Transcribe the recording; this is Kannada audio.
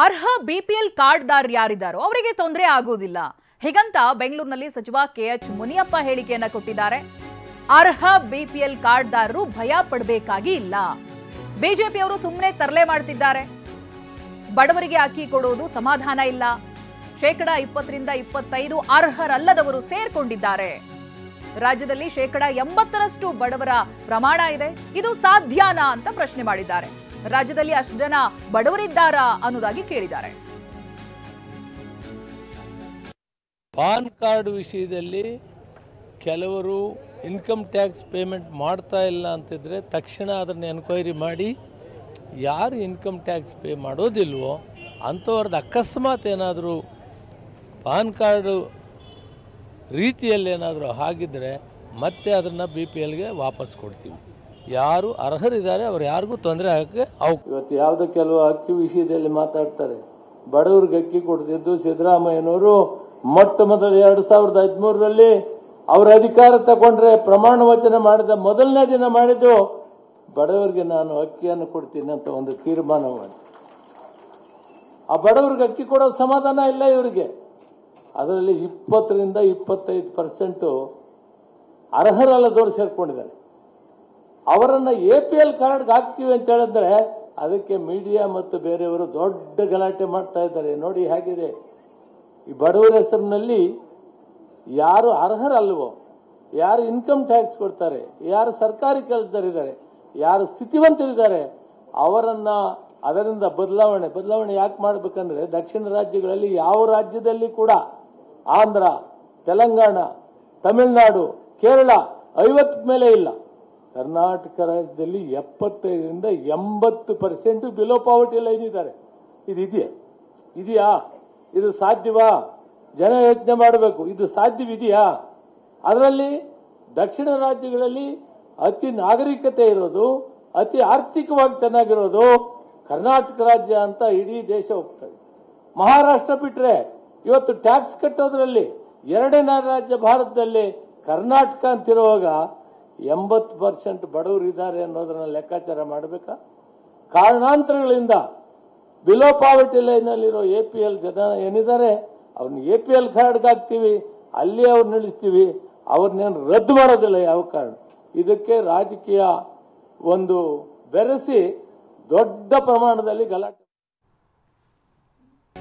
ಅರ್ಹ ಬಿಪಿಎಲ್ ಕಾರ್ಡ್ದಾರ್ ಯಾರಿದ್ದಾರೋ ಅವರಿಗೆ ತೊಂದರೆ ಆಗುವುದಿಲ್ಲ. ಹೀಗಂತ ಬೆಂಗಳೂರಿನಲ್ಲಿ ಸಚಿವ ಕೆಎಚ್ ಮುನಿಯಪ್ಪ ಹೇಳಿಕೆಯನ್ನ ಕೊಟ್ಟಿದ್ದಾರೆ. ಅರ್ಹ ಬಿಪಿಎಲ್ ಕಾರ್ಡ್ದಾರರು ಭಯ ಪಡಬೇಕಾಗಿ ಇಲ್ಲ. ಬಿಜೆಪಿಯವರು ಸುಮ್ಮನೆ ತರಲೆ ಮಾಡ್ತಿದ್ದಾರೆ. ಬಡವರಿಗೆ ಅಕ್ಕಿ ಕೊಡೋದು ಸಮಾಧಾನ ಇಲ್ಲ. 20% ರಿಂದ 25% ಅರ್ಹರಲ್ಲದವರು ಸೇರ್ಕೊಂಡಿದ್ದಾರೆ. ರಾಜ್ಯದಲ್ಲಿ 80% ಬಡವರ ಪ್ರಮಾಣ ಇದೆ. ಇದು ಸಾಧ್ಯನಾ ಅಂತ ಪ್ರಶ್ನೆ ಮಾಡಿದ್ದಾರೆ. ರಾಜ್ಯದಲ್ಲಿ ಅಷ್ಟು ಜನ ಬಡವರಿದ್ದಾರಾ ಅನ್ನೋದಾಗಿ ಕೇಳಿದ್ದಾರೆ. ಪಾನ್ ಕಾರ್ಡ್ ವಿಷಯದಲ್ಲಿ ಕೆಲವರು ಇನ್ಕಮ್ ಟ್ಯಾಕ್ಸ್ ಪೇಮೆಂಟ್ ಮಾಡ್ತಾ ಇಲ್ಲ ಅಂತಿದ್ರೆ ತಕ್ಷಣ ಅದನ್ನು ಎನ್ಕ್ವೈರಿ ಮಾಡಿ ಯಾರು ಇನ್ಕಮ್ ಟ್ಯಾಕ್ಸ್ ಪೇ ಮಾಡೋದಿಲ್ವೋ ಅಂಥವ್ರದ್ದು ಅಕಸ್ಮಾತ್ ಏನಾದರೂ ಪಾನ್ ಕಾರ್ಡು ರೀತಿಯಲ್ಲಿ ಏನಾದರೂ ಆಗಿದ್ದರೆ ಮತ್ತೆ ಅದನ್ನು BPLಗೆ ವಾಪಸ್ ಕೊಡ್ತೀವಿ. ಯಾರು ಅರ್ಹರಿದ್ದಾರೆ ಅವ್ರು ಯಾರಿಗೂ ತೊಂದರೆ ಆಗಕ್ಕೆ ಇವತ್ತು ಯಾವುದೋ ಕೆಲವು ಅಕ್ಕಿ ವಿಷಯದಲ್ಲಿ ಮಾತಾಡ್ತಾರೆ. ಬಡವ್ರಿಗೆ ಅಕ್ಕಿ ಕೊಡ್ತಿದ್ದು ಸಿದ್ದರಾಮಯ್ಯನವರು ಮೊಟ್ಟ ಮೊದಲು 2013ರಲ್ಲಿ ಅವರ ಅಧಿಕಾರ ತಗೊಂಡ್ರೆ ಪ್ರಮಾಣ ವಚನ ಮಾಡಿದ ಮೊದಲನೇ ದಿನ ಮಾಡಿದ್ದು ಬಡವರಿಗೆ ನಾನು ಅಕ್ಕಿಯನ್ನು ಕೊಡ್ತೀನಿ ಅಂತ ಒಂದು ತೀರ್ಮಾನ ಮಾಡಿ ಆ ಬಡವರಿಗೆ ಅಕ್ಕಿ ಕೊಡೋ ಸಮಾಧಾನ ಇಲ್ಲ ಇವರಿಗೆ. ಅದರಲ್ಲಿ 20 ರಿಂದ 25% ಅರ್ಹರಲ್ಲದವರು ಸೇರ್ಕೊಂಡಿದ್ದಾರೆ. ಅವರನ್ನು APL ಕಾರ್ಡ್ಗೆ ಹಾಕ್ತೀವಿ ಅಂತ ಹೇಳಿದ್ರೆ ಅದಕ್ಕೆ ಮೀಡಿಯಾ ಮತ್ತು ಬೇರೆಯವರು ದೊಡ್ಡ ಗಲಾಟೆ ಮಾಡ್ತಾ ಇದ್ದಾರೆ. ನೋಡಿ ಹೇಗಿದೆ ಈ ಬಡವರ ಹೆಸರಿನಲ್ಲಿ ಯಾರು ಅರ್ಹರಲ್ವೋ, ಯಾರು ಇನ್ಕಮ್ ಟ್ಯಾಕ್ಸ್ ಕೊಡ್ತಾರೆ, ಯಾರು ಸರ್ಕಾರಿ ಕೆಲಸದಲ್ಲಿದ್ದಾರೆ, ಯಾರು ಸ್ಥಿತಿವಂತರಿದ್ದಾರೆ ಅವರನ್ನ ಅದರಿಂದ ಬದಲಾವಣೆ ಯಾಕೆ ಮಾಡಬೇಕಂದ್ರೆ ದಕ್ಷಿಣ ರಾಜ್ಯಗಳಲ್ಲಿ ಯಾವ ರಾಜ್ಯದಲ್ಲಿ ಕೂಡ ಆಂಧ್ರ, ತೆಲಂಗಾಣ, ತಮಿಳುನಾಡು, ಕೇರಳ 50 ಮೇಲೆ ಇಲ್ಲ. ಕರ್ನಾಟಕ ರಾಜ್ಯದಲ್ಲಿ 75 ರಿಂದ 80% ಬಿಲೋ ಪಾವರ್ಟಿ ಲೈನ್ ಇದ್ದಾರೆ. ಇದೆಯಾ? ಇದು ಸಾಧ್ಯವಾ? ಜನ ಯೋಚನೆ ಮಾಡಬೇಕು. ಇದು ಸಾಧ್ಯವಿದೆಯಾ? ಅದರಲ್ಲಿ ದಕ್ಷಿಣ ರಾಜ್ಯಗಳಲ್ಲಿ ಅತಿ ನಾಗರಿಕತೆ ಇರೋದು, ಅತಿ ಆರ್ಥಿಕವಾಗಿ ಚೆನ್ನಾಗಿರೋದು ಕರ್ನಾಟಕ ರಾಜ್ಯ ಅಂತ ಇಡೀ ದೇಶ ಹೋಗ್ತದೆ. ಮಹಾರಾಷ್ಟ್ರ ಬಿಟ್ಟರೆ ಇವತ್ತು ಟ್ಯಾಕ್ಸ್ ಕಟ್ಟೋದ್ರಲ್ಲಿ 2ನೇ ರಾಜ್ಯ ಭಾರತದಲ್ಲಿ ಕರ್ನಾಟಕ ಅಂತಿರುವಾಗ 80% ಬಡವರು ಇದ್ದಾರೆ ಅನ್ನೋದನ್ನ ಲೆಕ್ಕಾಚಾರ ಮಾಡಬೇಕಾ? ಕಾರಣಾಂತರಗಳಿಂದ ಬಿಲೋ ಪಾವರ್ಟಿ ಲೈನಲ್ಲಿರೋ APL ಜನ ಏನಿದ್ದಾರೆ ಅವ್ರನ್ನ APL ಕಾರ್ಡ್ಗೆ ಹಾಕ್ತೀವಿ, ಅಲ್ಲಿ ಅವ್ರು ನಿಲ್ಲಿಸ್ತೀವಿ, ಅವ್ರನ್ನೇನು ರದ್ದು ಮಾಡೋದಿಲ್ಲ ಯಾವ ಕಾರಣ. ಇದಕ್ಕೆ ರಾಜಕೀಯ ಒಂದು ಬೆರೆಸಿ ದೊಡ್ಡ ಪ್ರಮಾಣದಲ್ಲಿ ಗಲಾಟೆ